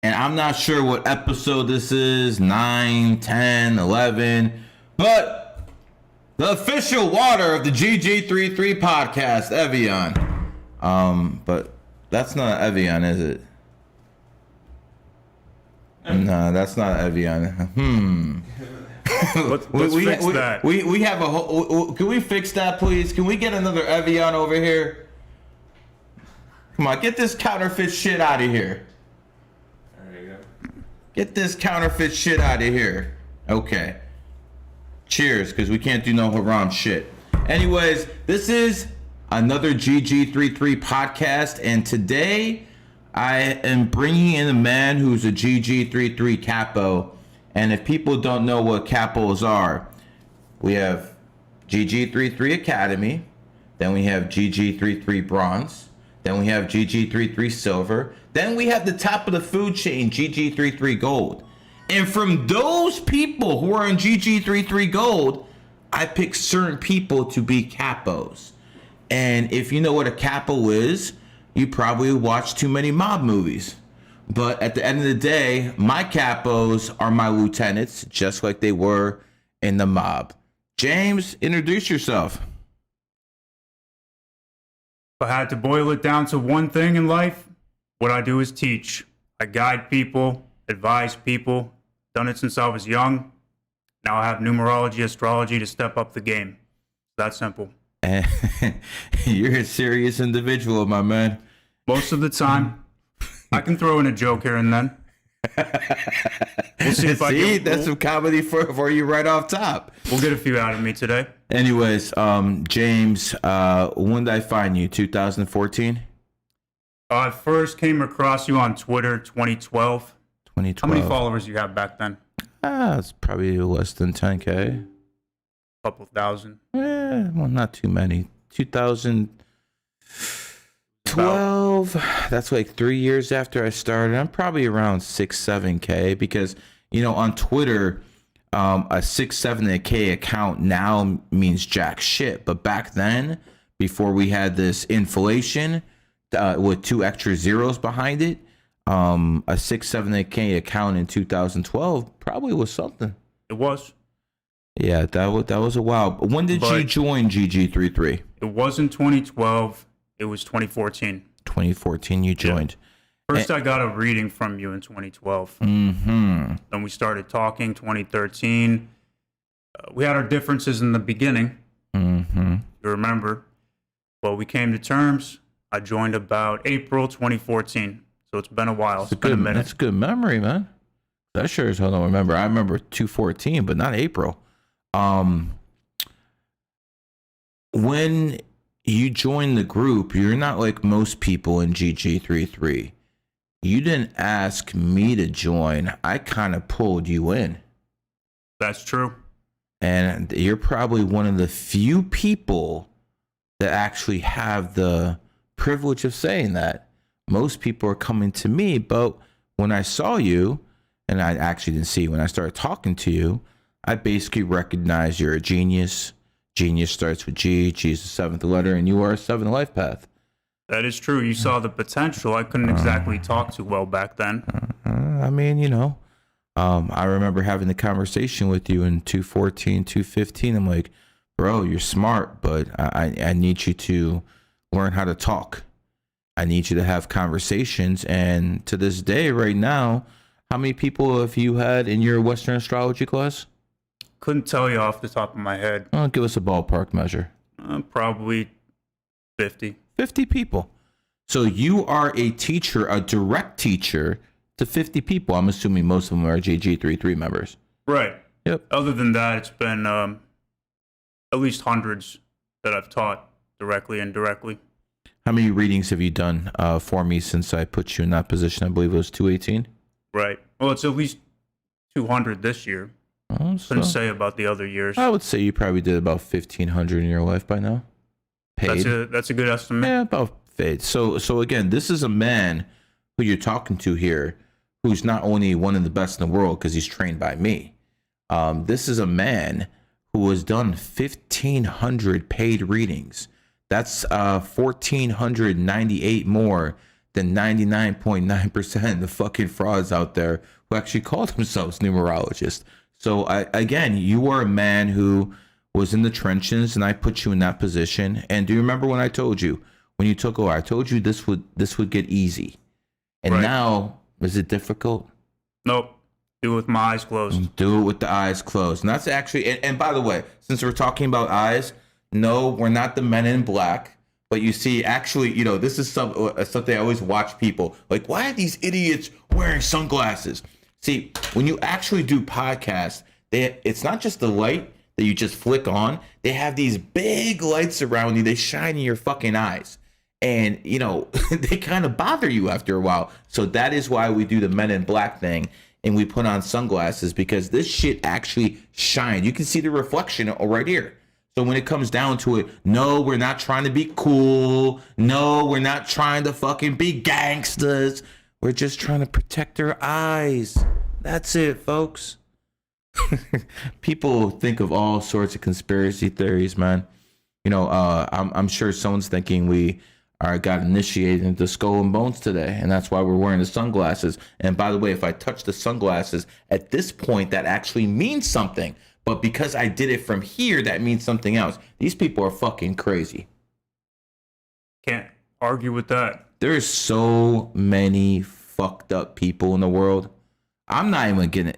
And I'm not sure what episode this is, 9, 10, 11, but the official water of the GG33 podcast, Evian. But that's not Evian, is it? No, that's not Evian. Let's fix that. We have a whole. Can we fix that, please? Can we get another Evian over here? Come on, get this counterfeit shit out of here. There you go. Get this counterfeit shit out of here. Okay. Cheers, because we can't do no haram shit. Anyways, this is another GG33 podcast, and today I am bringing in a man who's a GG33 CAPO. And if people don't know what CAPOs are, we have GG33 Academy, then we have GG33 Bronze, then we have GG33 Silver, then we have the top of the food chain, GG33 Gold. And from those people who are in GG33 Gold, I pick certain people to be CAPOs. And if you know what a CAPO is, you probably watch too many mob movies. But at the end of the day, my CAPOs are my lieutenants, just like they were in the mob. Jaymes, introduce yourself. If I had to boil it down to one thing in life, what I do is teach. I guide people, advise people. Done it since I was young. Now I have numerology, astrology to step up the game. That simple. You're a serious individual, my man. Most of the time. I can throw in a joke here and then. We'll see if that's some comedy for you right off top. We'll get a few out of me today. Anyways, Jaymes, when did I find you? 2014? I first came across you on Twitter 2012. 2012. How many followers you have back then? It's probably less than 10K. A couple thousand. Well, not too many. 2012. That's like 3 years after I started. I'm probably around 6-7K because, you know, on Twitter, a 6-7K account now means jack shit. But back then, before we had this inflation with 2 extra zeros behind it, a 6-7K account in 2012 probably was something. It was. Yeah, that was a while. When did you join GG33? It wasn't 2012. It was 2014. 2014 you joined. Yeah. First, I got a reading from you in 2012. Mm-hmm. Then we started talking 2013. We had our differences in the beginning. Mm-hmm. You remember. But we came to terms. I joined about April 2014. So it's been a while. It's been a minute. That's a good memory, man. That sure as hell don't remember. I remember 2014, but not April. When you joined the group, you're not like most people in GG33. You didn't ask me to join. I kind of pulled you in. That's true. And you're probably one of the few people that actually have the privilege of saying that. Most people are coming to me, but when I saw you, and I actually didn't see you, when I started talking to you, I basically recognized you're a genius. Genius starts with G. G is the 7th letter, and you are a 7th life path. That is true. You saw the potential. I couldn't exactly talk too well back then. I mean, you know, I remember having the conversation with you in 2014, 2015. I'm like, bro, you're smart, but I need you to learn how to talk. I need you to have conversations. And to this day, right now, how many people have you had in your Western astrology class? Couldn't tell you off the top of my head. Give us a ballpark measure. Probably 50. 50 people. So you are a teacher, a direct teacher to 50 people. I'm assuming most of them are GG33 members. Right. Yep. Other than that, it's been at least hundreds that I've taught directly and indirectly. How many readings have you done for me since I put you in that position? I believe it was 2018. Right. Well, it's at least 200 this year. Couldn't say about the other years. I would say you probably did about 1,500 in your life by now. Paid. That's a good estimate. Yeah, about paid. So again, this is a man who you're talking to here, who's not only one of the best in the world because he's trained by me. This is a man who has done 1,500 paid readings. That's 1,498 more than 99.9% of the fucking frauds out there who actually call themselves numerologists. So again, you are a man who was in the trenches, and I put you in that position. And do you remember when I told you, when you took over, I told you this would get easy. And right. Now, is it difficult? Nope. Do it with my eyes closed. Do it with the eyes closed. And that's actually, and by the way, since we're talking about eyes, no, we're not the men in black. But you see, actually, you know, this is something I always watch people like, why are these idiots wearing sunglasses? See, when you actually do podcasts, it's not just the light that you just flick on. They have these big lights around you. They shine in your fucking eyes. And, you know, they kind of bother you after a while. So that is why we do the men in black thing. And we put on sunglasses, because this shit actually shines. You can see the reflection right here. So when it comes down to it, no, we're not trying to be cool. No, we're not trying to fucking be gangsters. We're just trying to protect our eyes. That's it, folks. People think of all sorts of conspiracy theories, man. You know, I'm sure someone's thinking we got initiated into Skull and Bones today, and that's why we're wearing the sunglasses. And by the way, if I touch the sunglasses at this point, that actually means something. But because I did it from here, that means something else. These people are fucking crazy. Can't argue with that. There's so many fucked up people in the world. I'm not even getting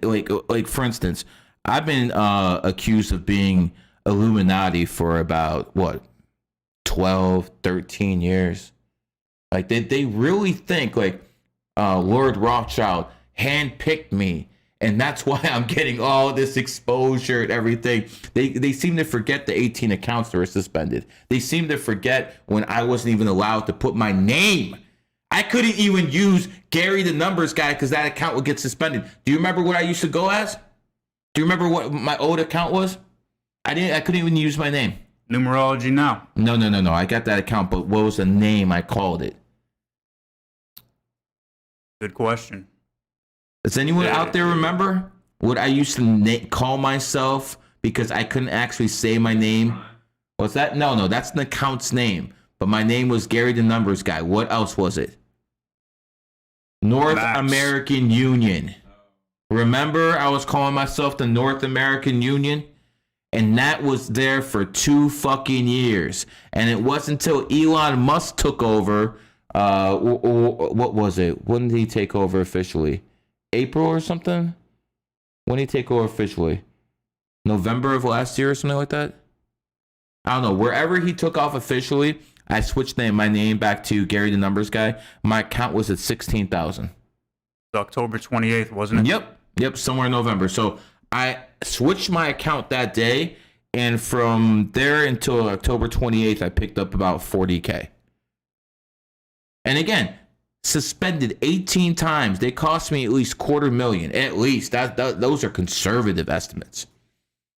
like for instance, I've been accused of being Illuminati for about 12, 13 years. Like they really think like Lord Rothschild handpicked me, and that's why I'm getting all this exposure and everything. They seem to forget the 18 accounts that were suspended. They seem to forget when I wasn't even allowed to put my name. I couldn't even use Gary the Numbers Guy because that account would get suspended. Do you remember what I used to go as? Do you remember what my old account was? I couldn't even use my name. Numerology now. No. I got that account, but what was the name I called it? Good question. Does anyone out there remember what I used to call myself because I couldn't actually say my name? What's that? No, that's an account's name. But my name was Gary the Numbers Guy. What else was it? North American Union. Remember, I was calling myself the North American Union? And that was there for 2 fucking years. And it wasn't until Elon Musk took over. What was it? When did he take over officially? April or something? When did he take over officially? November of last year or something like that? I don't know. Wherever he took off officially, I switched my name back to Gary the Numbers Guy. My account was at 16,000. October 28th, wasn't it? Yep, somewhere in November. So I switched my account that day, and from there until October 28th, I picked up about 40K. And again, suspended 18 times. They cost me at least $250,000. At least. Those are conservative estimates.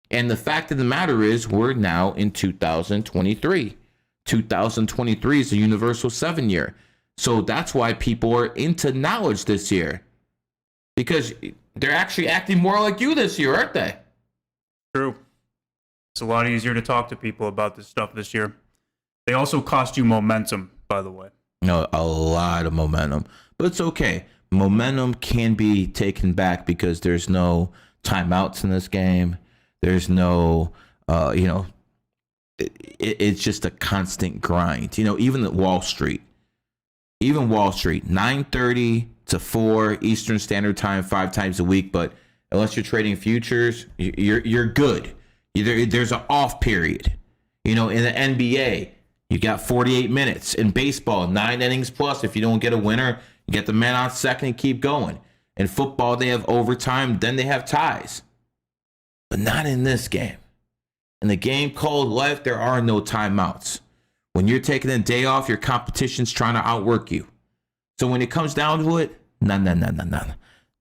And the fact of the matter is, we're now in 2023. 2023 is a universal 7 year. So that's why people are into knowledge this year. Because they're actually acting more like you this year, aren't they? True. It's a lot easier to talk to people about this stuff this year. They also cost you momentum, by the way. No, a lot of momentum. But it's okay. Momentum can be taken back because there's no timeouts in this game. There's no, it's just a constant grind. You know, even Wall Street, 9:30 to 4 Eastern Standard Time, 5 times a week. But unless you're trading futures, you're good. There's an off period. You know, in the NBA, you got 48 minutes. In baseball, 9 innings plus. If you don't get a winner, you get the man on second and keep going. In football, they have overtime, then they have ties. But not in this game. In the game called life, there are no timeouts. When you're taking a day off, your competition's trying to outwork you. So when it comes down to it, none.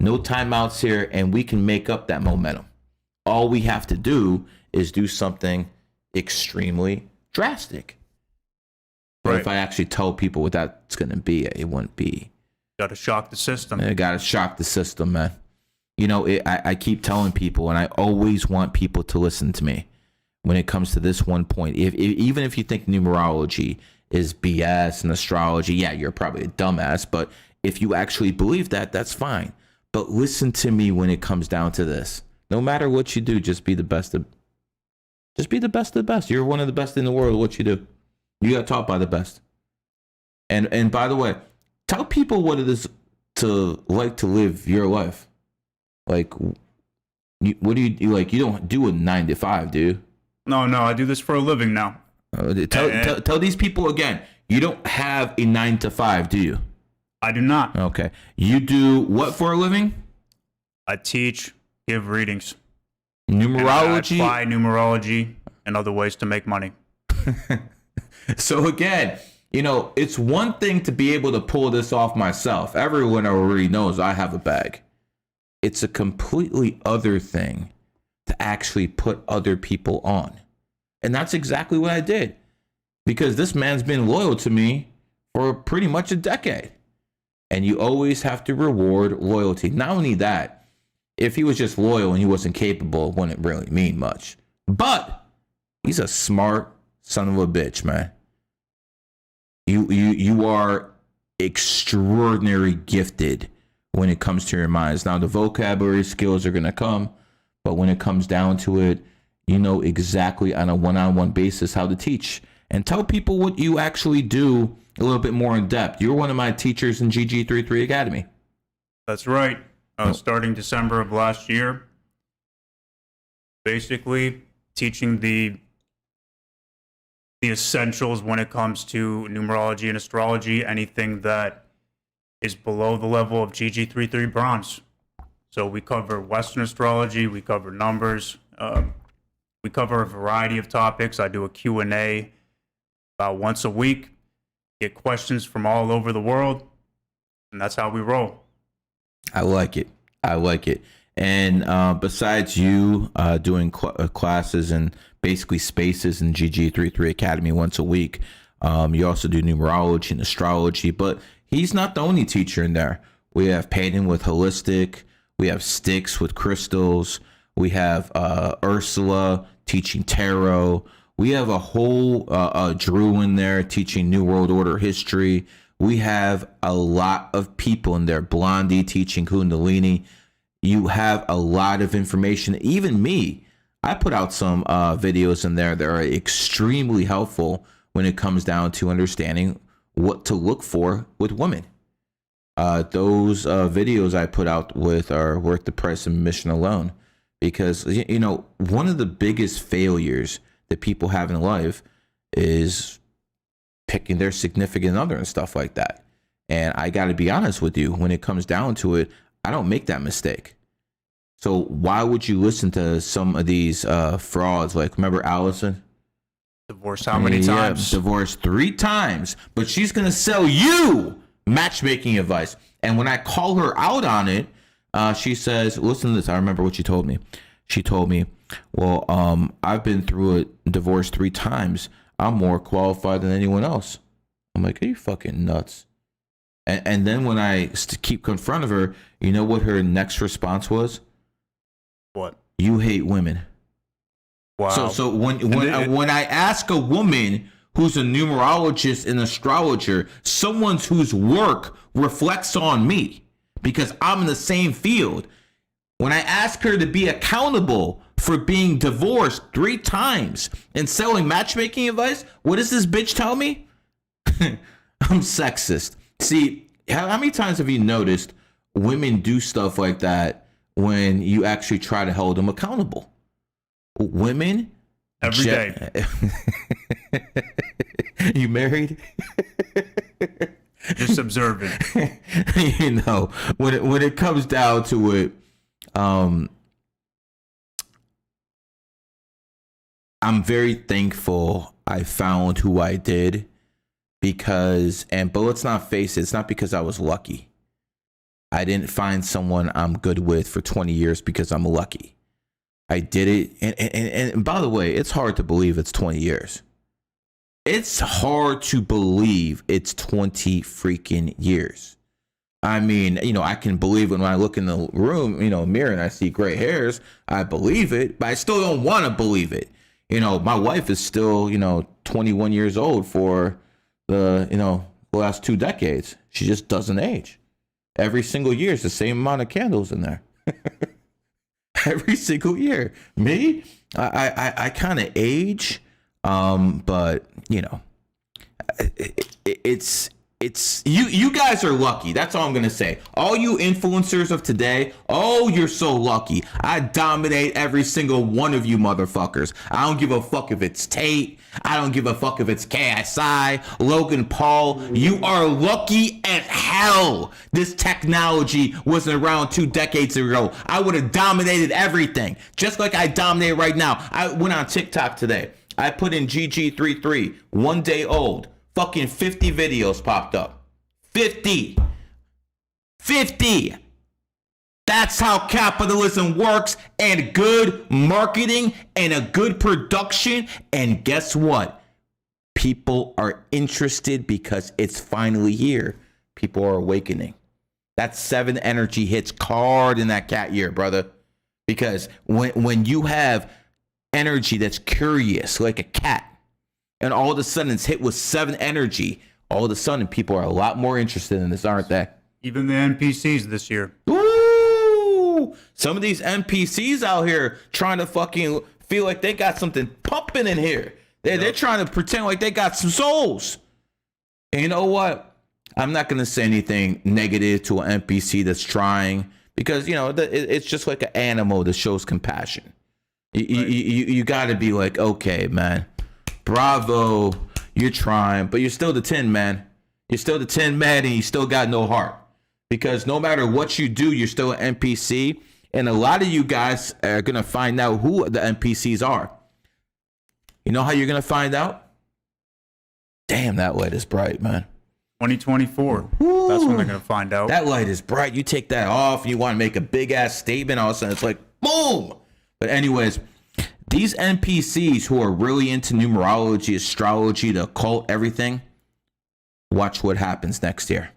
No timeouts here, and we can make up that momentum. All we have to do is do something extremely drastic. But if I actually tell people what that's going to be, it wouldn't be. Got to shock the system. I got to shock the system, man. You know, I keep telling people, and I always want people to listen to me when it comes to this one point. Even if you think numerology is BS and astrology, yeah, you're probably a dumbass. But if you actually believe that, that's fine. But listen to me when it comes down to this. No matter what you do, just be the best of the best. You're one of the best in the world. What you do, you got taught by the best. And by the way, tell people what it is to like to live your life. Like, what do you like? You don't do a 9 to 5, do you? No, I do this for a living now. Tell these people again. You don't have a 9 to 5, do you? I do not. Okay. You do what for a living? I teach, give readings. Numerology. And I apply numerology and other ways to make money. So again, it's one thing to be able to pull this off myself. Everyone already knows I have a bag. It's a completely other thing to actually put other people on. And that's exactly what I did. Because this man's been loyal to me for pretty much a decade. And you always have to reward loyalty. Not only that, if he was just loyal and he wasn't capable, it wouldn't really mean much. But he's a smart son of a bitch, man. You are extraordinarily gifted when it comes to your minds. Now, the vocabulary skills are going to come, but when it comes down to it, you know exactly on a one-on-one basis how to teach. And tell people what you actually do a little bit more in depth. You're one of my teachers in GG33 Academy. That's right. Starting December of last year, basically teaching the essentials when it comes to numerology and astrology, anything that is below the level of GG33 bronze. So we cover Western astrology, we cover numbers, we cover a variety of topics. I do a Q&A about once a week, get questions from all over the world, and that's how we roll. I like it. And besides you doing classes and basically spaces in GG33 Academy once a week, you also do numerology and astrology. But he's not the only teacher in there. We have Peyton with holistic. We have Styx with crystals. We have Ursula teaching tarot. We have a whole Drew in there teaching New World Order history. We have a lot of people in there. Blondie teaching Kundalini. You have a lot of information. Even me, I put out some videos in there that are extremely helpful when it comes down to understanding what to look for with women. Those videos I put out with are worth the price of admission alone. Because, one of the biggest failures that people have in life is picking their significant other and stuff like that. And I got to be honest with you, when it comes down to it, I don't make that mistake. So why would you listen to some of these frauds? Like, remember Allison? Divorced how many times? Divorced 3 times, but she's going to sell you matchmaking advice. And when I call her out on it, she says, listen to this. I remember what she told me. She told me, well, I've been through a divorce 3 times. I'm more qualified than anyone else. I'm like, are you fucking nuts? And then when I keep confronting her, you know what her next response was? What? You hate women. Wow. So when I ask a woman who's a numerologist and astrologer, someone whose work reflects on me because I'm in the same field, when I ask her to be accountable for being divorced 3 times and selling matchmaking advice, what does this bitch tell me? I'm sexist. See, how many times have you noticed women do stuff like that when you actually try to hold them accountable? Women every day. You married? Just observing. When it comes down to it, I'm very thankful I found who I did but let's not face it, it's not because I was lucky. I didn't find someone I'm good with for 20 years because I'm lucky. I did it. And by the way, it's hard to believe it's 20 years. It's hard to believe it's 20 freaking years. I mean, I can believe it when I look in the room, mirror and I see gray hairs. I believe it, but I still don't want to believe it. My wife is still, 21 years old for the last 2 decades. She just doesn't age. Every single year is the same amount of candles in there. Every single year. Me, I kind of age, but it's you guys are lucky. That's all I'm gonna say. All you influencers of today, oh, you're so lucky. I dominate every single one of you motherfuckers. I don't give a fuck if it's Tate. I don't give a fuck if it's KSI, Logan Paul. You are lucky as hell this technology wasn't around 2 decades ago. I would have dominated everything, just like I dominate right now. I went on TikTok today. I put in GG33, 1 day old. Fucking 50 videos popped up. 50. That's how capitalism works, and good marketing and a good production. And guess what? People are interested because it's finally here. People are awakening. That 7 energy hits hard in that cat year, brother. Because when you have energy that's curious like a cat, and all of a sudden it's hit with 7 energy, all of a sudden people are a lot more interested in this, aren't they? Even the NPCs this year. Ooh! Some of these NPCs out here trying to fucking feel like they got something pumping in here. They're trying to pretend like they got some souls. And you know what? I'm not going to say anything negative to an NPC that's trying, because, it's just like an animal that shows compassion. You got to be like, okay, man. Bravo, you're trying, but you're still the Tin Man. You're still the Tin Man, and you still got no heart. Because no matter what you do, you're still an NPC. And a lot of you guys are going to find out who the NPCs are. You know how you're going to find out? Damn, that light is bright, man. 2024. Ooh, that's when they're going to find out. That light is bright. You take that off, and you want to make a big-ass statement, all of a sudden it's like, boom! But anyways, these NPCs who are really into numerology, astrology, the occult, everything, watch what happens next year.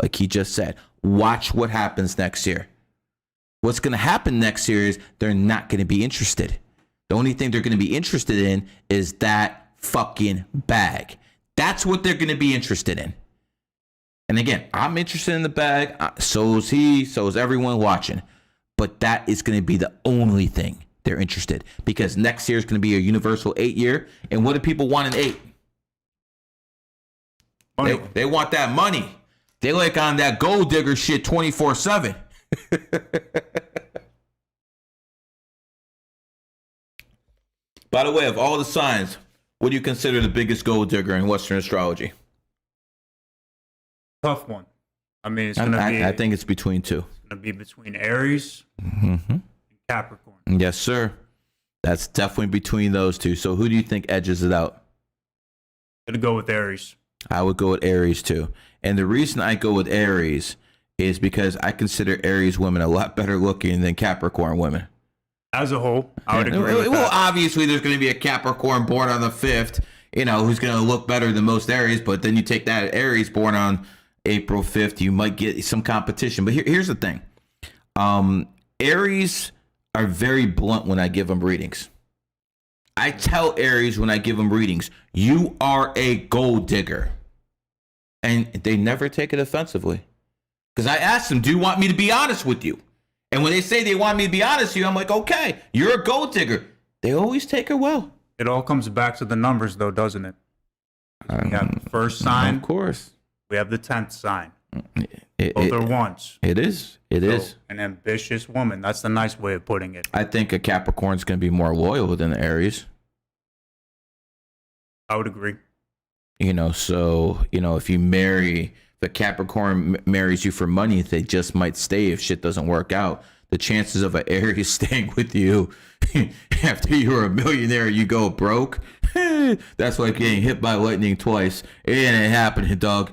Like he just said, watch what happens next year. What's going to happen next year is they're not going to be interested. The only thing they're going to be interested in is that fucking bag. That's what they're going to be interested in. And again, I'm interested in the bag. So is he. So is everyone watching. But that is going to be the only thing they're interested, because next year is going to be a universal 8 year. And what do people want in 8? They want that money. They like on that gold digger shit 24/7. By the way, of all the signs, what do you consider the biggest gold digger in Western astrology? Tough one. I mean, it's going to be. I think it's between 2. It's going to be between Aries and Capricorn. Yes, sir. That's definitely between those 2. So who do you think edges it out? I'm going to go with Aries. I would go with Aries too. And the reason I go with Aries is because I consider Aries women a lot better looking than Capricorn women. As a whole, I would agree with well, that. obviously there's going to be a Capricorn born on the 5th, who's going to look better than most Aries. But then you take that Aries born on April 5th, you might get some competition. But here's the thing. Aries are very blunt when I give them readings. I tell Aries when I give them readings, you are a gold digger. And they never take it offensively. Because I asked them, do you want me to be honest with you? And when they say they want me to be honest with you, I'm like, okay, you're a gold digger. They always take her well. It all comes back to the numbers, though, doesn't it? We have the first sign. Of course. We have the 10th sign. Both are ones. It is. It is. An ambitious woman. That's the nice way of putting it. I think a Capricorn's going to be more loyal than the Aries. I would agree. So, if you marry, the Capricorn marries you for money, they just might stay if shit doesn't work out. The chances of an Aries staying with you after you're a millionaire, you go broke. That's like getting hit by lightning twice. It ain't happening, dog.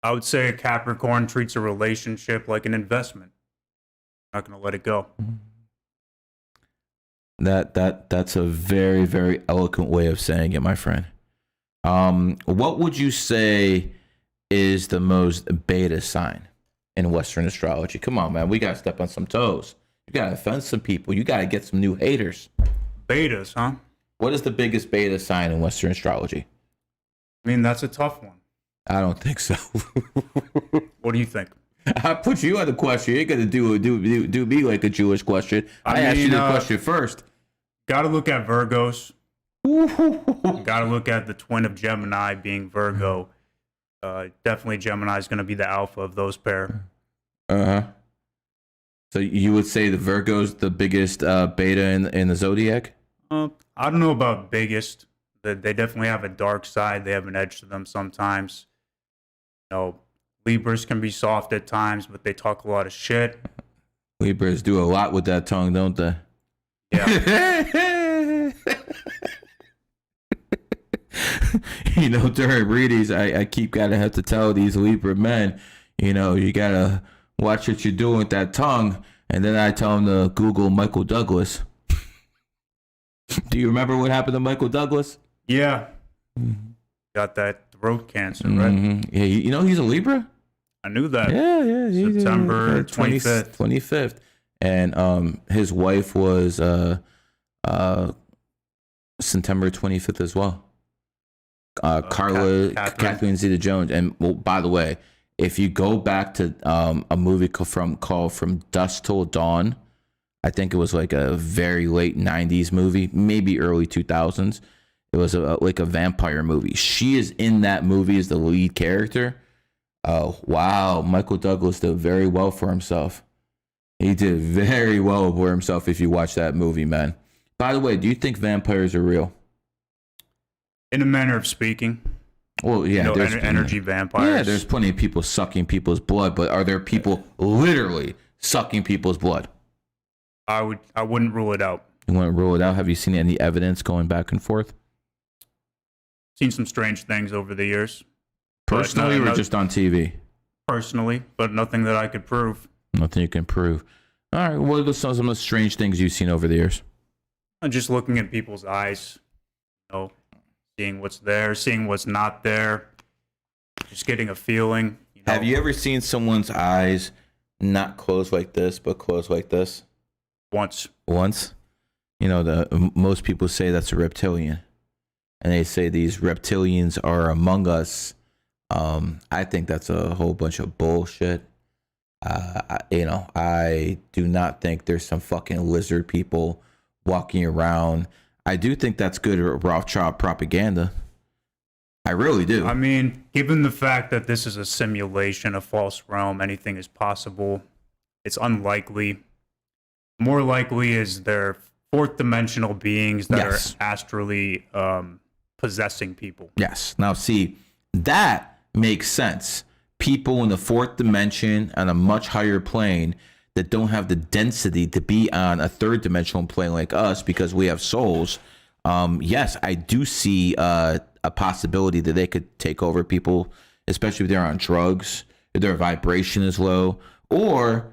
I would say a Capricorn treats a relationship like an investment. Not going to let it go. That's a very, very eloquent way of saying it, my friend. What would you say is the most beta sign in Western astrology? Come on, man. We got to step on some toes. You got to offend some people. You got to get some new haters. Betas, huh? What is the biggest beta sign in Western astrology? I mean, that's a tough one. I don't think so. What do you think? I put you on the question. You ain't gonna do me like a Jewish question. I asked you the question first. Got to look at Virgos. Got to look at the twin of Gemini being Virgo. Definitely Gemini is going to be the alpha of those pair. Uh-huh. So you would say the Virgo's the biggest beta in the zodiac? I don't know about biggest. They definitely have a dark side. They have an edge to them sometimes. You know, Libras can be soft at times, but they talk a lot of shit. Libras do a lot with that tongue, don't they? Yeah. You know, during readings, I keep gotta have to tell these Libra men, you know, you gotta watch what you're doing with that tongue. And then I tell them to Google Michael Douglas. Do you remember what happened to Michael Douglas? Yeah. Got that throat cancer, right? Mm-hmm. Yeah, you know he's a Libra? I knew that. Yeah. September 25th. 25th. And his wife was September 25th as well. Kathleen Zeta-Jones. And well, by the way, if you go back to a movie called From Dusk Till Dawn, I think it was like a very late 90s movie, maybe early 2000s. It was like a vampire movie. She is in that movie as the lead character. Oh, wow. Michael Douglas did very well for himself. He did very well for himself if you watch that movie, man. By the way, do you think vampires are real? In a manner of speaking. Well, yeah. You know, there's energy vampires. Yeah, there's plenty of people sucking people's blood, but are there people literally sucking people's blood? I wouldn't rule it out. You wouldn't rule it out? Have you seen any evidence going back and forth? Seen some strange things over the years. Personally or just on TV? Personally, but nothing that I could prove. Nothing you can prove. All right, what are some of the strange things you've seen over the years? Just looking at people's eyes, you know, seeing what's there, seeing what's not there, just getting a feeling. You know. Have you ever seen someone's eyes not closed like this, but closed like this? Once. You know, most people say that's a reptilian. And they say these reptilians are among us. I think that's a whole bunch of bullshit. I do not think there's some fucking lizard people walking around. I do think that's good Rothschild propaganda. I really do. I mean, given the fact that this is a simulation, a false realm, anything is possible. It's unlikely. More likely is there fourth dimensional beings that are astrally possessing people. Yes. Now, see, that makes sense. People in the fourth dimension on a much higher plane that don't have the density to be on a third dimensional plane like us because we have souls. Yes, I do see a possibility that they could take over people, especially if they're on drugs, if their vibration is low. Or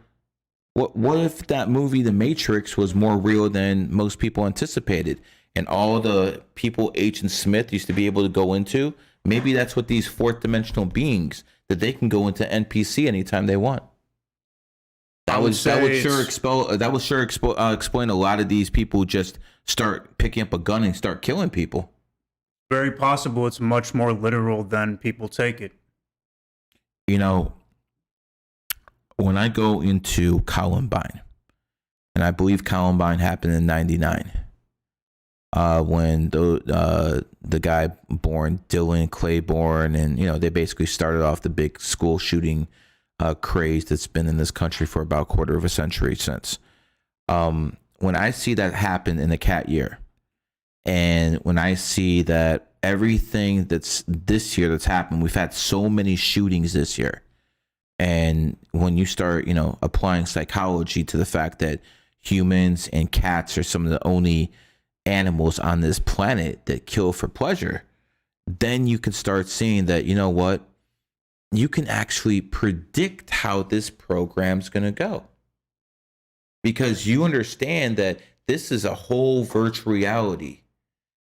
what if that movie, The Matrix, was more real than most people anticipated? And all the people Agent Smith used to be able to go into, maybe that's what these fourth dimensional beings, that they can go into NPC anytime they want. That would sure explain a lot of these people just start picking up a gun and start killing people. Very possible it's much more literal than people take it. You know, when I go into Columbine, and I believe Columbine happened in '99, when the guy born Dylan Claiborne, and they basically started off the big school shooting craze that's been in this country for about a quarter of a century since. When I see that happen in the cat year, and when I see that everything that's this year that's happened, we've had so many shootings this year. And when you start, applying psychology to the fact that humans and cats are some of the only animals on this planet that kill for pleasure, then you can start seeing that, you can actually predict how this program's going to go. Because you understand that this is a whole virtual reality.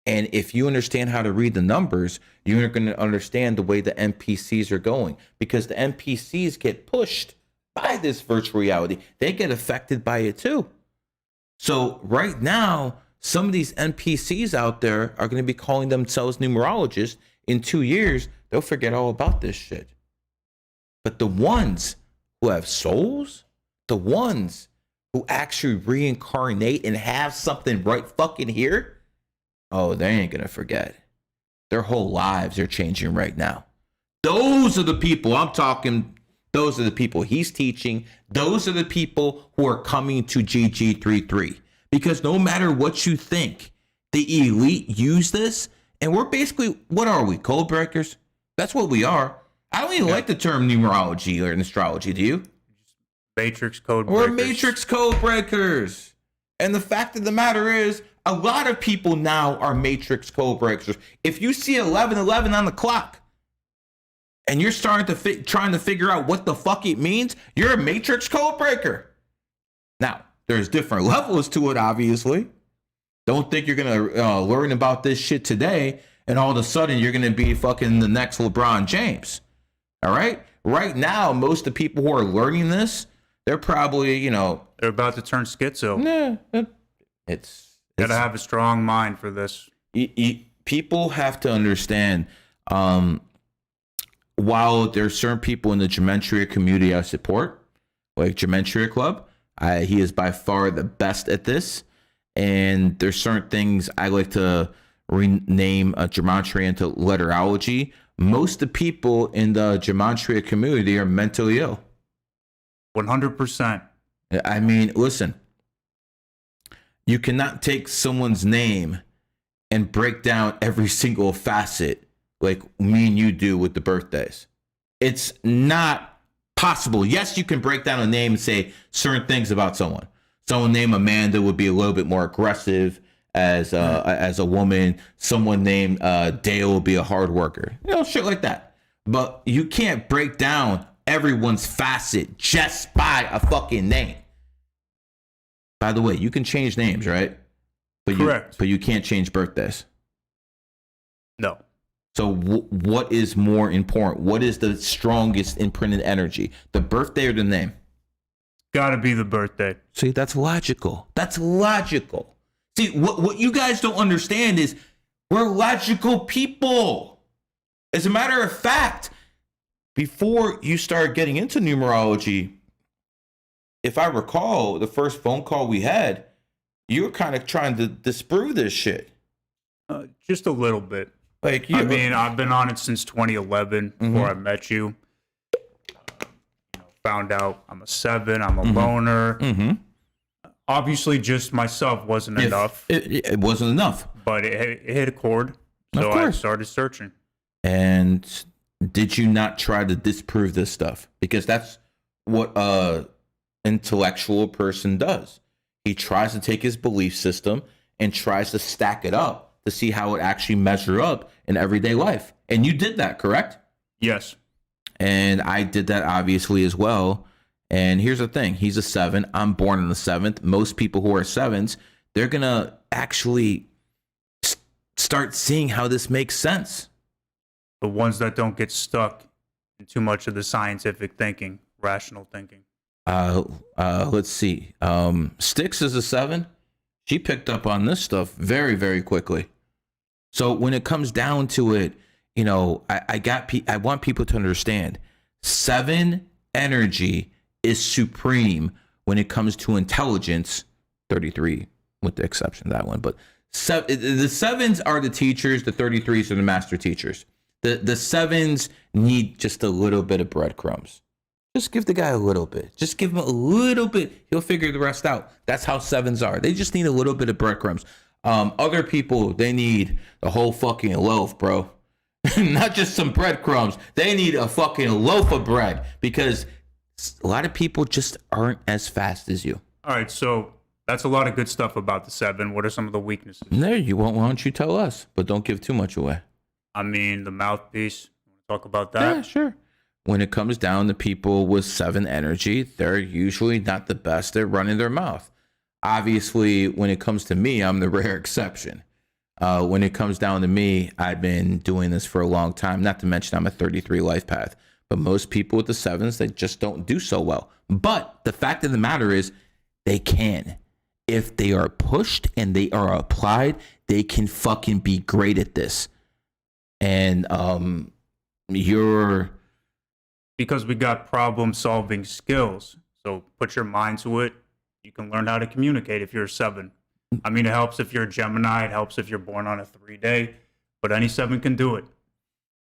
And if you understand how to read the numbers, you're going to understand the way the NPCs are going. Because the NPCs get pushed by this virtual reality. They get affected by it too. So right now, some of these NPCs out there are going to be calling themselves numerologists, in 2 years, they'll forget all about this shit. But the ones who have souls, the ones who actually reincarnate and have something right fucking here, oh, they ain't gonna forget. Their whole lives are changing right now. Those are the people I'm talking. Those are the people he's teaching. Those are the people who are coming to GG33. Because no matter what you think, the elite use this, and we're basically, what are we, code breakers? That's what we are. I don't even like the term numerology or astrology, do you? Matrix code breakers. We're matrix code breakers. And the fact of the matter is, a lot of people now are matrix code breakers. If you see 11:11 on the clock, and you're starting to trying to figure out what the fuck it means, you're a matrix code breaker. Now, there's different levels to it, obviously. Don't think you're gonna learn about this shit today, and all of a sudden you're gonna be fucking the next LeBron James. All right? Right now, most of the people who are learning this, they're probably, they're about to turn schizo. Yeah, it's gotta have a strong mind for this. People have to understand. While there's certain people in the Gematria community I support, like Gematria Club, he is by far the best at this. And there's certain things I like to rename Gematria into letterology. Most of the people in the Gematria community are mentally ill. 100%. I mean, listen, you cannot take someone's name and break down every single facet like me and you do with the birthdays. It's not possible. Yes, you can break down a name and say certain things about someone. Someone named Amanda would be a little bit more aggressive as a woman. Someone named Dale would be a hard worker. Shit like that. But you can't break down everyone's facet just by a fucking name. By the way, you can change names, right? Correct. But you can't change birthdays. No. So what is more important? What is the strongest imprinted energy? The birthday or the name? Gotta be the birthday. See, that's logical. That's logical. See, what you guys don't understand is we're logical people. As a matter of fact, before you start getting into numerology, if I recall, the first phone call we had, you were kind of trying to disprove this shit. Just a little bit. Like, I've been on it since 2011 before I met you. Found out I'm a 7, I'm a loner. Obviously, just myself wasn't enough. It wasn't enough. But it hit a chord, so I started searching. And did you not try to disprove this stuff? Because that's what a intellectual person does. He tries to take his belief system and tries to stack it up to see how it actually measure up in everyday life. And you did that, correct? Yes. And I did that obviously as well. And here's the thing. He's a 7. I'm born on the 7th. Most people who are 7s, they're going to actually start seeing how this makes sense. The ones that don't get stuck in too much of the scientific thinking, rational thinking. Let's see. Styx is a 7. She picked up on this stuff very, very quickly. So when it comes down to it, I want people to understand 7 energy is supreme when it comes to intelligence. 33 with the exception of that one, but the 7s are the teachers, the 33s are the master teachers. The 7s need just a little bit of breadcrumbs. Just give the guy a little bit. Just give him a little bit. He'll figure the rest out. That's how 7s are. They just need a little bit of breadcrumbs. Other people, they need the whole fucking loaf, bro. Not just some breadcrumbs. They need a fucking loaf of bread because a lot of people just aren't as fast as you. All right, so that's a lot of good stuff about the 7. What are some of the weaknesses? There, why don't you tell us? But don't give too much away. I mean, the mouthpiece. Talk about that? Yeah, sure. When it comes down to people with 7 energy, they're usually not the best at running their mouth. Obviously, when it comes to me, I'm the rare exception. When it comes down to me, I've been doing this for a long time, not to mention I'm a 33 life path. But most people with the 7s, they just don't do so well. But the fact of the matter is, they can. If they are pushed and they are applied, they can fucking be great at this. and you're Because we got problem solving skills. So put your mind to it. You can learn how to communicate if you're a 7. I mean, it helps if you're a Gemini. It helps if you're born on a 3-day. But any 7 can do it.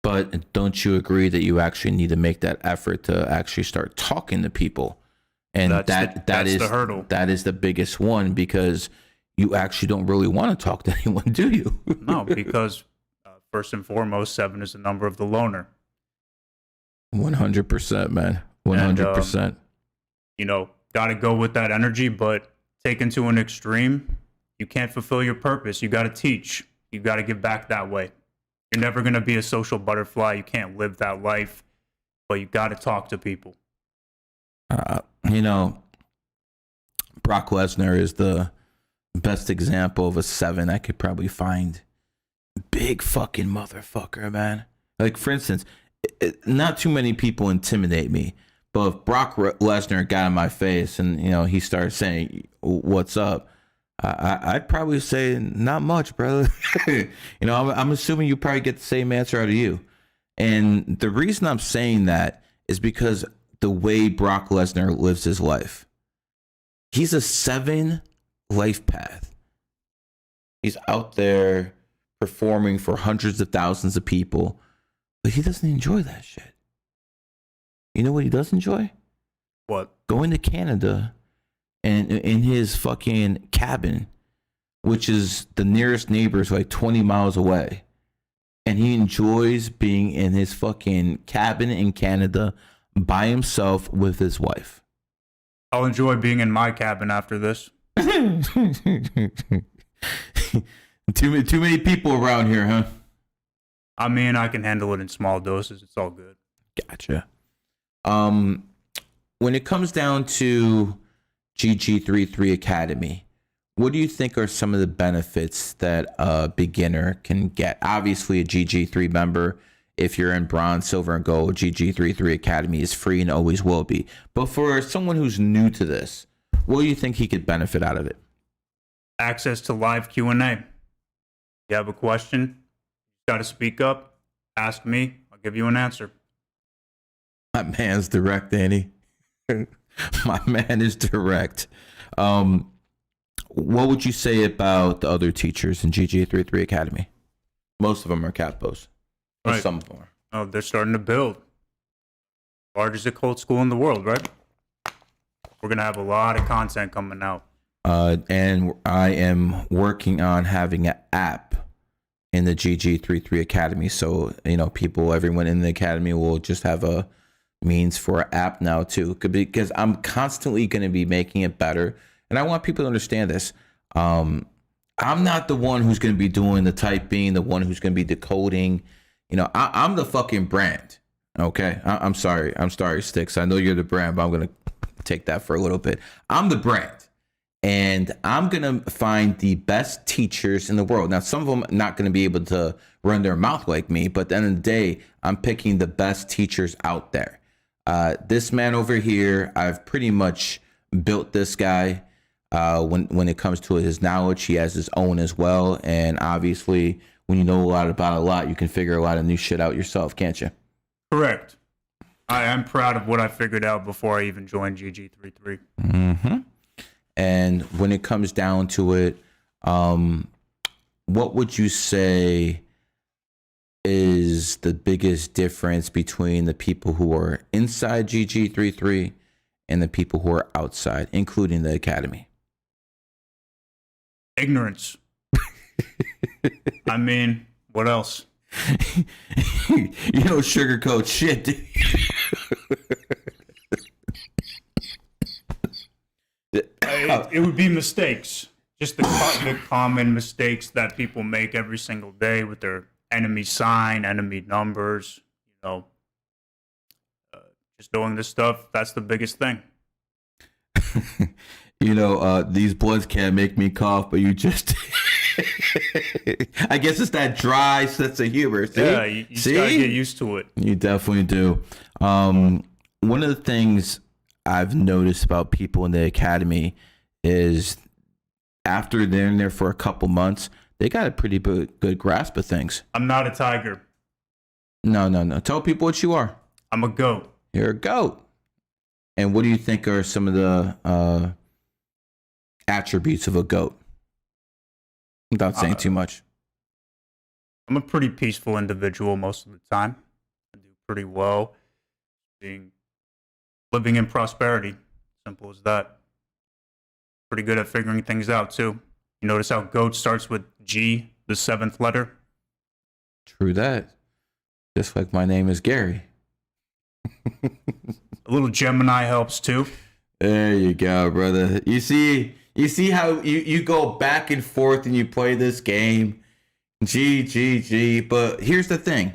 But don't you agree that you actually need to make that effort to actually start talking to people? And that's the hurdle. That is the biggest one, because you actually don't really want to talk to anyone, do you? No, because first and foremost, 7 is the number of the loner. 100%, man. 100%. Got to go with that energy, but taken to an extreme, you can't fulfill your purpose. You got to teach. You got to give back that way. You're never going to be a social butterfly. You can't live that life, but you got to talk to people. Brock Lesnar is the best example of a 7 I could probably find. Big fucking motherfucker, man. Like, for instance, not too many people intimidate me, but if Brock Lesnar got in my face and, he started saying, "What's up?" I'd probably say, "Not much, brother." I'm assuming you probably get the same answer out of you. And the reason I'm saying that is because the way Brock Lesnar lives his life. He's a 7 life path. He's out there performing for hundreds of thousands of people, but he doesn't enjoy that shit. You know what he does enjoy? What? Going to Canada and in his fucking cabin, which is the nearest neighbor is like 20 miles away. And he enjoys being in his fucking cabin in Canada by himself with his wife. I'll enjoy being in my cabin after this. Too many people around here, huh? I mean, I can handle it in small doses. It's all good. Gotcha. When it comes down to GG33 Academy, what do you think are some of the benefits that a beginner can get? Obviously, a GG3 member, if you're in bronze, silver, and gold, GG33 Academy is free and always will be. But for someone who's new to this, what do you think he could benefit out of it? Access to live Q&A. You have a question, you got to speak up, ask me, I'll give you an answer. My man's direct, Danny. My man is direct. What would you say about the other teachers in GG33 Academy? Most of them are CAPOs. Right. Some of them are. Oh, they're starting to build. Largest occult school in the world, right? We're going to have a lot of content coming out. And I am working on having an app in the GG33 Academy. So, everyone in the Academy will just have a means for an app now too, because I'm constantly going to be making it better. And I want people to understand this. I'm not the one who's going to be doing the typing, the one who's going to be decoding. I'm the fucking brand. Okay. I'm sorry, Sticks. I know you're the brand, but I'm going to take that for a little bit. I'm the brand. And I'm going to find the best teachers in the world. Now, some of them are not going to be able to run their mouth like me, but at the end of the day, I'm picking the best teachers out there. This man over here, I've pretty much built this guy. When it comes to his knowledge, he has his own as well. And obviously, when you know a lot about a lot, you can figure a lot of new shit out yourself, can't you? Correct. I am proud of what I figured out before I even joined GG33. Mm-hmm. And when it comes down to it, what would you say is the biggest difference between the people who are inside GG33 and the people who are outside, including the Academy? Ignorance. I mean, what else? You don't sugarcoat shit, dude. It would be mistakes. Just the common mistakes that people make every single day with their enemy sign, enemy numbers, just doing this stuff. That's the biggest thing. These bloods can't make me cough, but you just... I guess it's that dry sense of humor. See? Yeah, you just gotta get used to it. You definitely do. One of the things I've noticed about people in the Academy is after they're in there for a couple months, they got a pretty good grasp of things. I'm not a tiger. No, no, no. Tell people what you are. I'm a goat. You're a goat. And what do you think are some of the attributes of a goat? Without saying too much. I'm a pretty peaceful individual most of the time. I do pretty well living in prosperity. Simple as that. Pretty good at figuring things out too. You notice how goat starts with G, the 7th letter? True that. Just like my name is Gary. A little Gemini helps too. There you go, brother. You see how you go back and forth and you play this game. G. But here's the thing.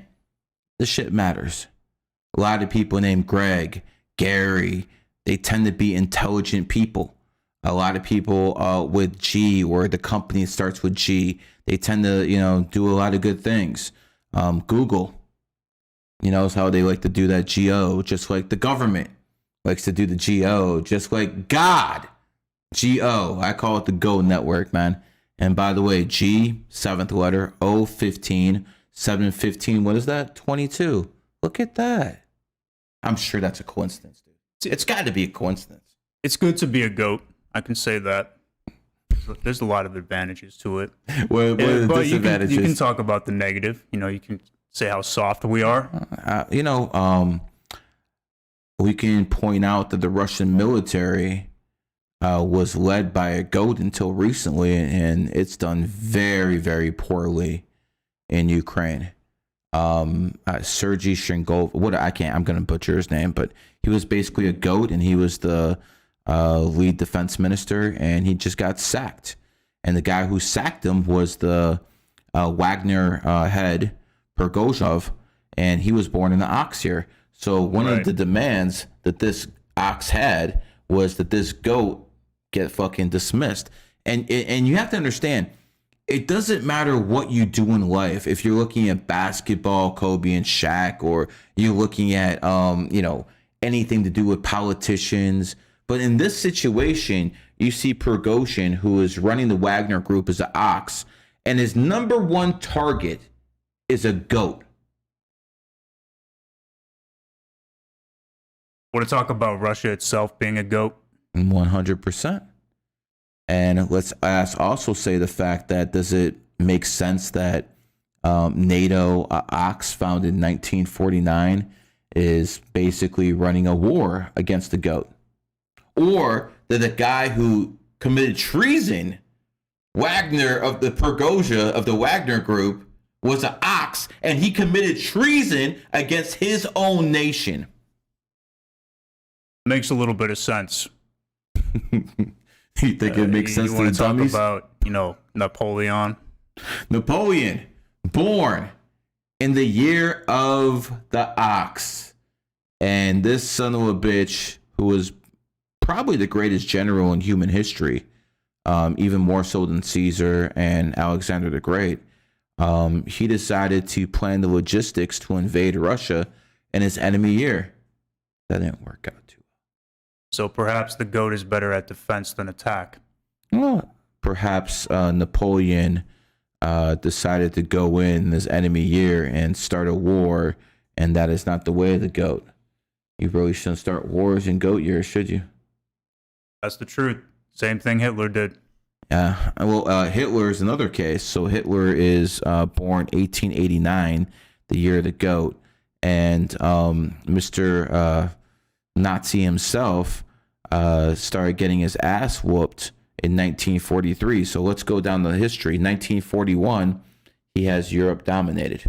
This shit matters. A lot of people named Greg, Gary, they tend to be intelligent people. A lot of people with G, or the company starts with G, they tend to, do a lot of good things. Google, is how they like to do that GO, just like the government likes to do the GO, just like God. GO. I call it the Go Network, man. And by the way, G, 7th letter, O, 15, 7, 15. What is that? 22. Look at that. I'm sure that's a coincidence, dude. It's got to be a coincidence. It's good to be a goat. I can say that. There's a lot of advantages to it. What are the disadvantages? You can talk about the negative. You can say how soft we are. We can point out that the Russian military was led by a goat until recently, and it's done very, very poorly in Ukraine. Sergei Shringov, I'm going to butcher his name, but he was basically a goat, and he was the lead defense minister, and he just got sacked. And the guy who sacked him was the Wagner head, Prigozhin, and he was born in the ox here. So one of the demands that this ox had was that this goat get fucking dismissed. And you have to understand, it doesn't matter what you do in life. If you're looking at basketball, Kobe and Shaq, or you're looking at anything to do with politicians. But in this situation, you see Prigozhin, who is running the Wagner group, as an ox, and his number one target is a goat. Want to talk about Russia itself being a goat? 100%. And let's also say the fact that, does it make sense that NATO, ox founded in 1949, is basically running a war against the goat? Or that the guy who committed treason, Wagner of the Prigozhin of the Wagner group, was an ox, and he committed treason against his own nation? Makes a little bit of sense. You think it makes sense to the dummies? You want to talk about, Napoleon? Napoleon, born in the year of the ox. And this son of a bitch, who was probably the greatest general in human history, even more so than Caesar and Alexander the Great, he decided to plan the logistics to invade Russia in his enemy year. That didn't work out too well. So perhaps the goat is better at defense than attack. Well, perhaps Napoleon decided to go in this enemy year and start a war, and that is not the way of the goat. You really shouldn't start wars in goat years, should you? That's the truth. Same thing Hitler did. Yeah. Well, Hitler is another case. So Hitler is born 1889, the year of the goat, and Mr. Nazi himself started getting his ass whooped in 1943. So let's go down the history. 1941, he has Europe dominated.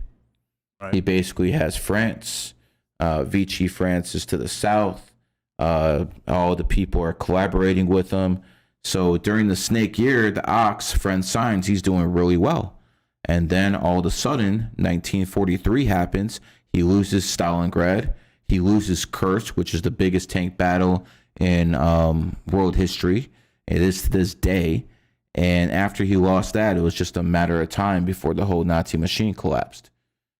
Right. He basically has France. Vichy France is to the south. All the people are collaborating with him. So during the snake year, the ox, friend signs, he's doing really well. And then all of a sudden, 1943 happens. He loses Stalingrad. He loses Kursk, which is the biggest tank battle in world history. It is to this day. And after he lost that, it was just a matter of time before the whole Nazi machine collapsed,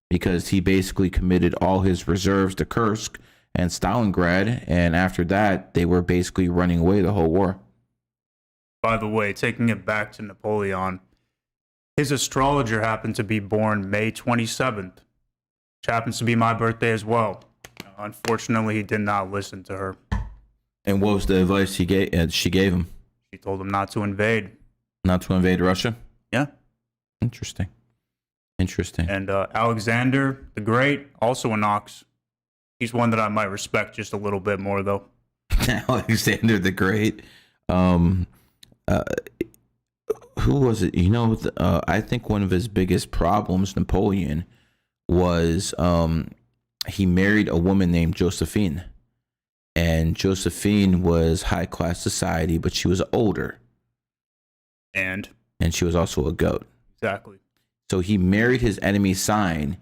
because he basically committed all his reserves to Kursk and Stalingrad. And after that, they were basically running away the whole war. By the way, taking it back to Napoleon, his astrologer happened to be born May 27th. which happens to be my birthday as well. Unfortunately, he did not listen to her. And what was the advice she gave him? She told him not to invade. Not to invade Russia? Yeah. Interesting. And Alexander the Great, also an ox. He's one that I might respect just a little bit more, though. Alexander the Great. Who was it? I think one of his biggest problems, Napoleon, was he married a woman named Josephine. And Josephine was high class society, but she was older. And she was also a goat. Exactly. So he married his enemy sign.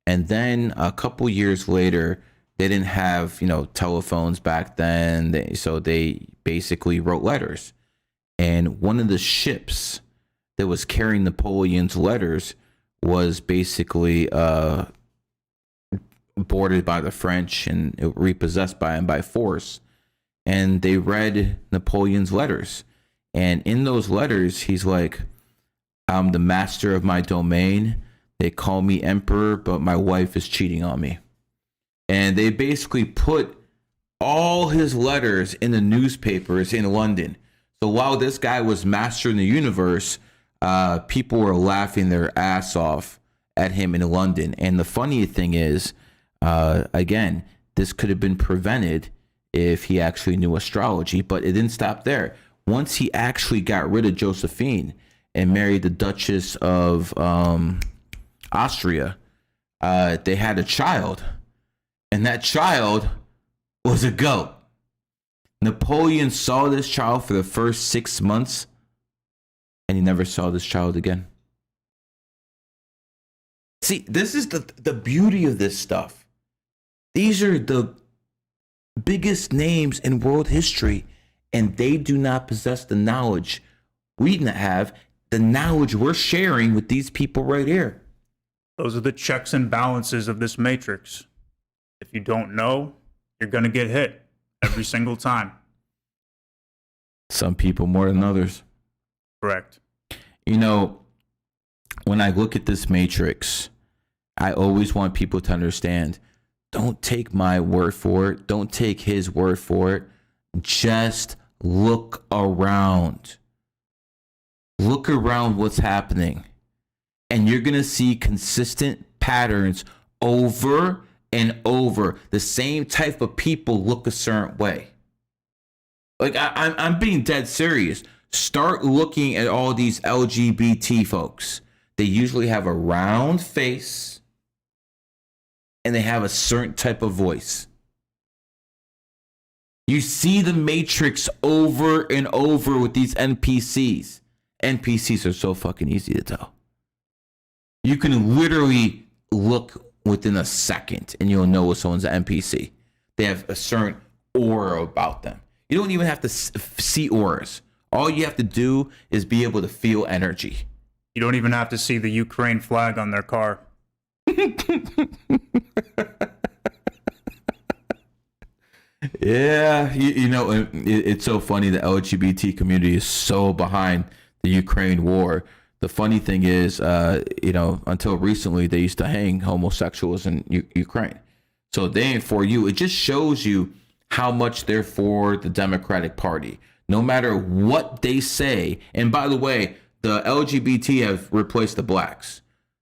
And then a couple years later, they didn't have, telephones back then. So they basically wrote letters. And one of the ships that was carrying Napoleon's letters was basically boarded by the French and repossessed by him by force. And they read Napoleon's letters. And in those letters, he's like, I'm the master of my domain. They call me emperor, but my wife is cheating on me. And they basically put all his letters in the newspapers in London. So while this guy was mastering the universe, people were laughing their ass off at him in London. And the funny thing is, again, this could have been prevented if he actually knew astrology, but it didn't stop there. Once he actually got rid of Josephine and married the Duchess of Austria, they had a child. And that child was a goat. Napoleon saw this child for the first 6 months, and he never saw this child again. See, this is the beauty of this stuff. These are the biggest names in world history, and they do not possess the knowledge we have, the knowledge we're sharing with these people right here. Those are the checks and balances of this matrix. If you don't know, you're going to get hit every single time. Some people more than others. Correct. When I look at this matrix, I always want people to understand, don't take my word for it. Don't take his word for it. Just look around. Look around what's happening. And you're going to see consistent patterns over and over. The same type of people look a certain way. Like, I'm being dead serious. Start looking at all these LGBT folks. They usually have a round face and they have a certain type of voice. You see the matrix over and over with these NPCs. NPCs are so fucking easy to tell. You can literally look within a second and you'll know if someone's an NPC. They have a certain aura about them. You don't even have to see auras. All you have to do is be able to feel energy. You don't even have to see the Ukraine flag on their car. Yeah, it's so funny. The LGBT community is so behind the Ukraine war. The funny thing is, until recently, they used to hang homosexuals in Ukraine. So they ain't for you. It just shows you how much they're for the Democratic Party. No matter what they say. And by the way, the LGBT have replaced the blacks.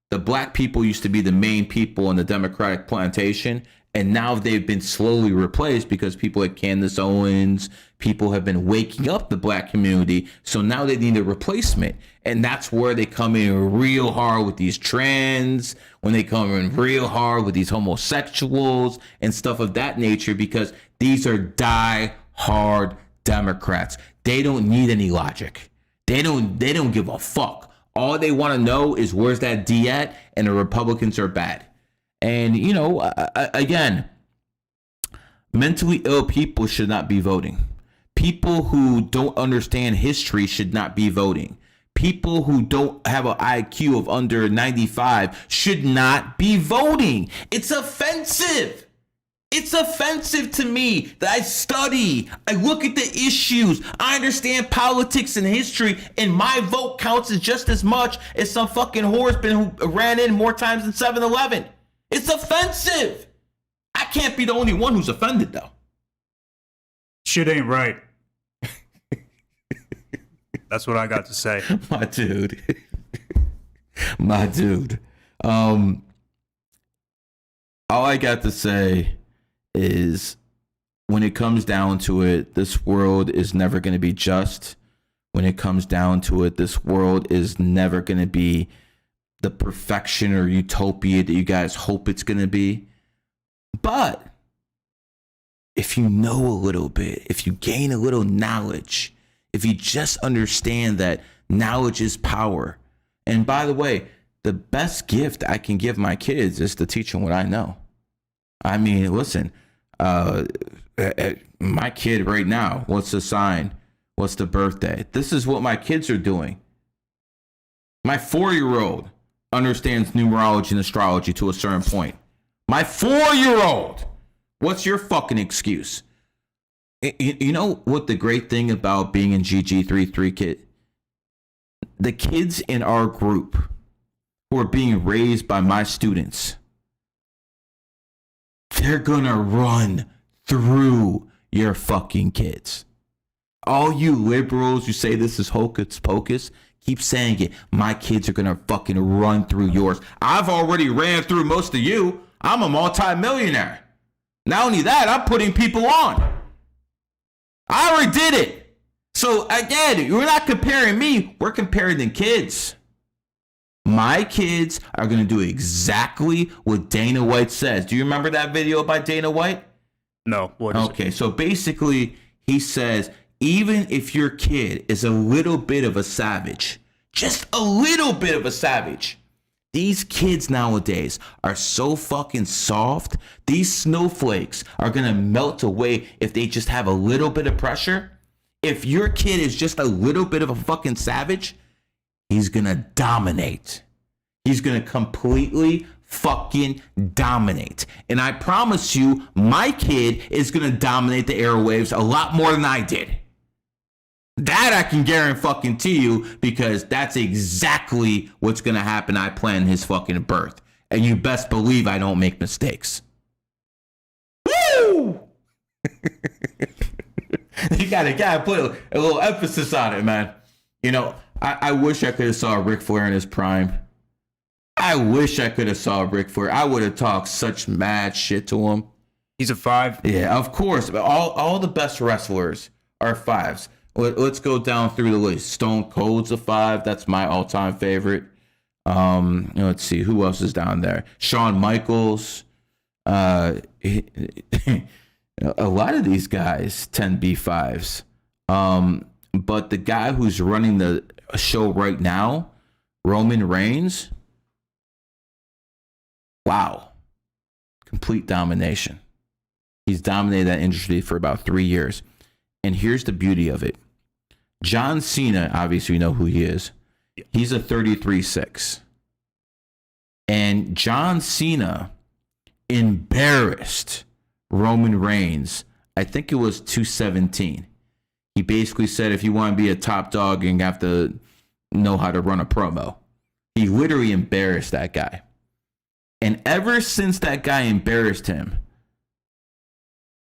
The black people used to be the main people in the Democratic plantation. And now they've been slowly replaced because people like Candace Owens, people have been waking up the black community. So now they need a replacement. And that's where they come in real hard with these trans, when they come in real hard with these homosexuals and stuff of that nature, because these are die-hard Democrats. They don't need any logic. They don't give a fuck. All they want to know is where's that D at, and the Republicans are bad. And, again, mentally ill people should not be voting. People who don't understand history should not be voting. People who don't have an IQ of under 95 should not be voting. It's offensive. It's offensive to me that I study, I look at the issues, I understand politics and history, and my vote counts as just as much as some fucking whore's who ran in more times than 7-Eleven. It's offensive. I can't be the only one who's offended, though. Shit ain't right. That's what I got to say. My dude. My dude. All I got to say is when it comes down to it, this world is never going to be just. When it comes down to it, this world is never going to be the perfection or utopia that you guys hope it's going to be. But if you know a little bit, if you gain a little knowledge, if you just understand that knowledge is power. And by the way, the best gift I can give my kids is to teach them what I know. I mean, listen, my kid right now, what's the sign? What's the birthday? This is what my kids are doing. My 4-year-old understands numerology and astrology to a certain point. My 4-year-old. What's your fucking excuse? You know what the great thing about being in GG33, kid? The kids in our group who are being raised by my students, they're gonna run through your fucking kids. All you liberals who say this is hocus pocus, keep saying it. My kids are gonna fucking run through yours. I've already ran through most of you. I'm a multi-millionaire. Not only that, I'm putting people on. I already did it. So again, we're not comparing me. We're comparing the kids. My kids are going to do exactly what Dana White says. Do you remember that video by Dana White? No. What is it? So basically, he says, even if your kid is a little bit of a savage, just a little bit of a savage, these kids nowadays are so fucking soft. These snowflakes are going to melt away if they just have a little bit of pressure. If your kid is just a little bit of a fucking savage, he's going to dominate. He's going to completely fucking dominate. And I promise you, my kid is going to dominate the airwaves a lot more than I did. That I can guarantee you, because that's exactly what's going to happen. I plan his fucking birth. And you best believe I don't make mistakes. Woo! You gotta put a little emphasis on it, man. You know, I wish I could have saw Ric Flair in his prime. I wish I could have saw Ric Flair. I would have talked such mad shit to him. He's a 5? Yeah, of course. But all the best wrestlers are 5s. Let's go down through the list. Stone Cold's a 5. That's my all-time favorite. Let's see. Who else is down there? Shawn Michaels. A lot of these guys tend to be 5s. But the guy who's running the show right now, Roman Reigns, wow. Complete domination. He's dominated that industry for about 3 years. And here's the beauty of it. John Cena, obviously you know who he is. He's a 33-6. And John Cena embarrassed Roman Reigns. I think it was 217. He basically said, if you want to be a top dog, you have to know how to run a promo. He literally embarrassed that guy. And ever since that guy embarrassed him,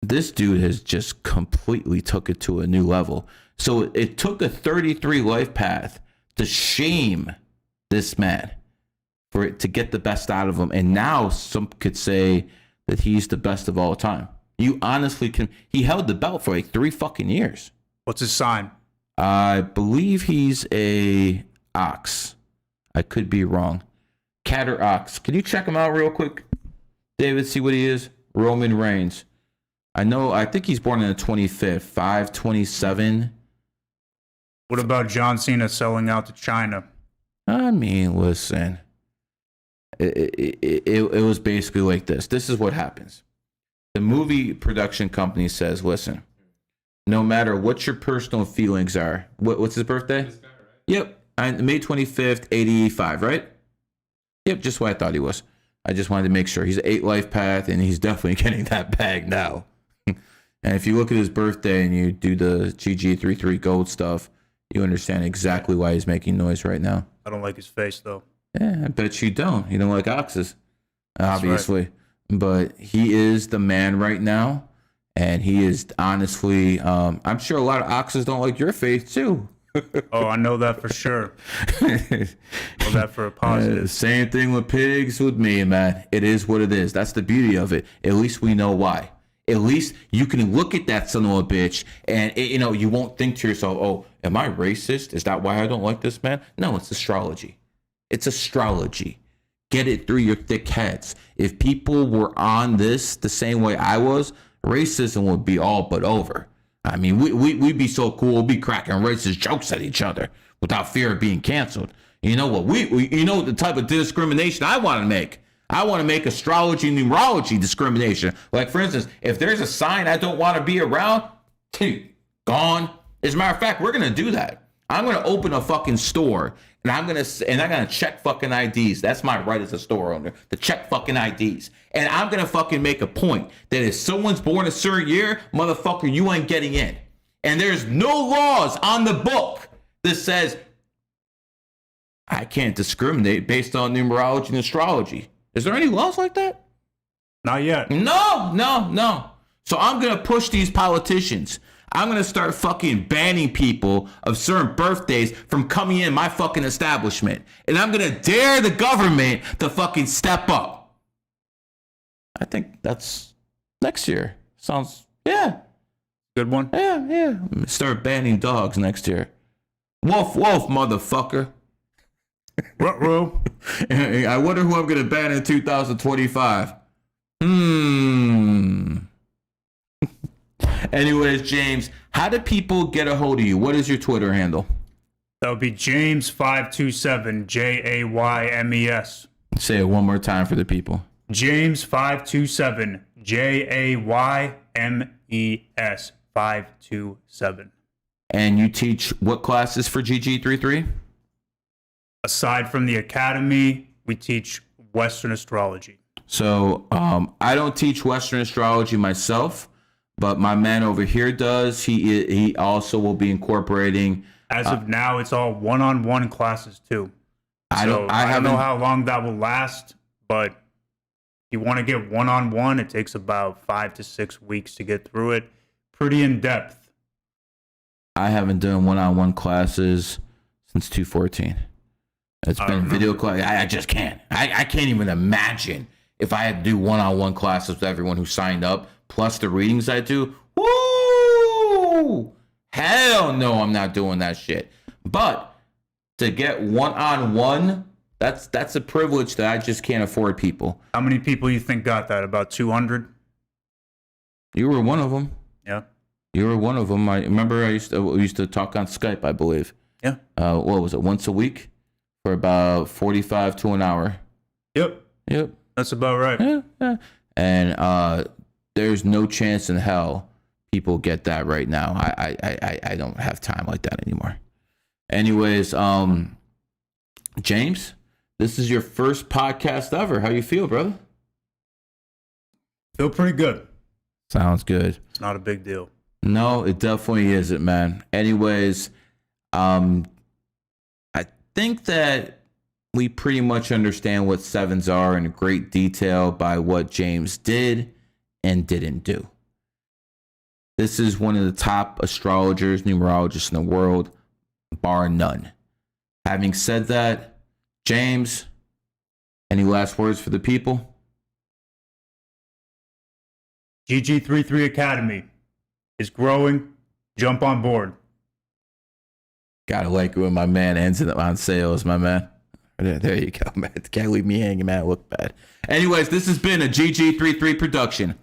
this dude has just completely took it to a new level. So it took a 33 life path to shame this man for it to get the best out of him. And now some could say that he's the best of all time. You honestly can. He held the belt for like 3 fucking years. What's his sign? I believe he's a ox. I could be wrong. Cat or ox. Can you check him out real quick, David? See what he is? Roman Reigns. I think he's born on the 25th, 5/27. What about John Cena selling out to China? I mean, listen. It was basically like this. This is what happens. The movie production company says, listen, no matter what your personal feelings are, what's his birthday? This guy, right? Yep. May 25th, 85, right? Yep, just what I thought he was. I just wanted to make sure. He's an 8 life path, and he's definitely getting that bag now. And if you look at his birthday and you do the GG33 gold stuff, you understand exactly why he's making noise right now. I don't like his face, though. Yeah, I bet you don't. You don't like oxes. obviously. But he is the man right now. And he is honestly, I'm sure a lot of oxes don't like your faith too. Oh, I know that for sure. Know that for a positive. Same thing with pigs with me, man. It is what it is. That's the beauty of it. At least we know why. At least you can look at that son of a bitch and, you won't think to yourself, oh, am I racist? Is that why I don't like this man? No, it's astrology. It's astrology. Get it through your thick heads. If people were on this the same way I was, racism would be all but over. I mean, we'd be so cool. We'd be cracking racist jokes at each other without fear of being canceled. You know what? You know the type of discrimination I want to make. I want to make astrology, numerology discrimination. Like, for instance, if there's a sign I don't want to be around, gone. As a matter of fact, we're going to do that. I'm going to open a fucking store and I'm going to check fucking IDs. That's my right as a store owner, to check fucking IDs. And I'm going to fucking make a point that if someone's born a certain year, motherfucker, you ain't getting in. And there's no laws on the book that says I can't discriminate based on numerology and astrology. Is there any laws like that? Not yet. No. So I'm going to push these politicians. I'm going to start fucking banning people of certain birthdays from coming in my fucking establishment. And I'm going to dare the government to fucking step up. I think that's next year. Sounds, yeah. Good one? Yeah. Start banning dogs next year. Woof, motherfucker. Ruh-roh. I wonder who I'm going to ban in 2025. Anyways, James, how do people get a hold of you? What is your Twitter handle? That would be Jaymes527, Jaymes. Say it one more time for the people. Jaymes527, Jaymes 527. And you teach what classes for GG33? Aside from the academy, we teach Western astrology. So I don't teach Western astrology myself, but my man over here does. He also will be incorporating. As of now, it's all one-on-one classes too. I don't know how long that will last, but if you want to get one-on-one, it takes about 5 to 6 weeks to get through it. Pretty in-depth. I haven't done one-on-one classes since 2014. It's been video class. I just can't. I can't even imagine if I had to do one-on-one classes with everyone who signed up, plus the readings I do. Woo! Hell no, I'm not doing that shit. But to get one-on-one, that's a privilege that I just can't afford, people. How many people you think got that? About 200? You were one of them. Yeah. You were one of them. I remember we used to talk on Skype, I believe. Yeah. What was it? Once a week for about 45 to an hour. Yep. That's about right. Yeah. And there's no chance in hell people get that right now. I don't have time like that anymore. Anyways, James, this is your first podcast ever. How you feel, brother? Feel pretty good. Sounds good. It's not a big deal. No, it definitely isn't, man. Anyways, I think that we pretty much understand what sevens are in great detail by what Jaymes did and didn't do. This is one of the top astrologers, numerologists in the world, bar none. Having said that, Jaymes, any last words for the people? GG33 Academy is growing. Jump on board. Gotta like it when my man ends it on sales, my man. There you go, man. Can't leave me hanging, man. Look bad. Anyways, this has been a GG33 production.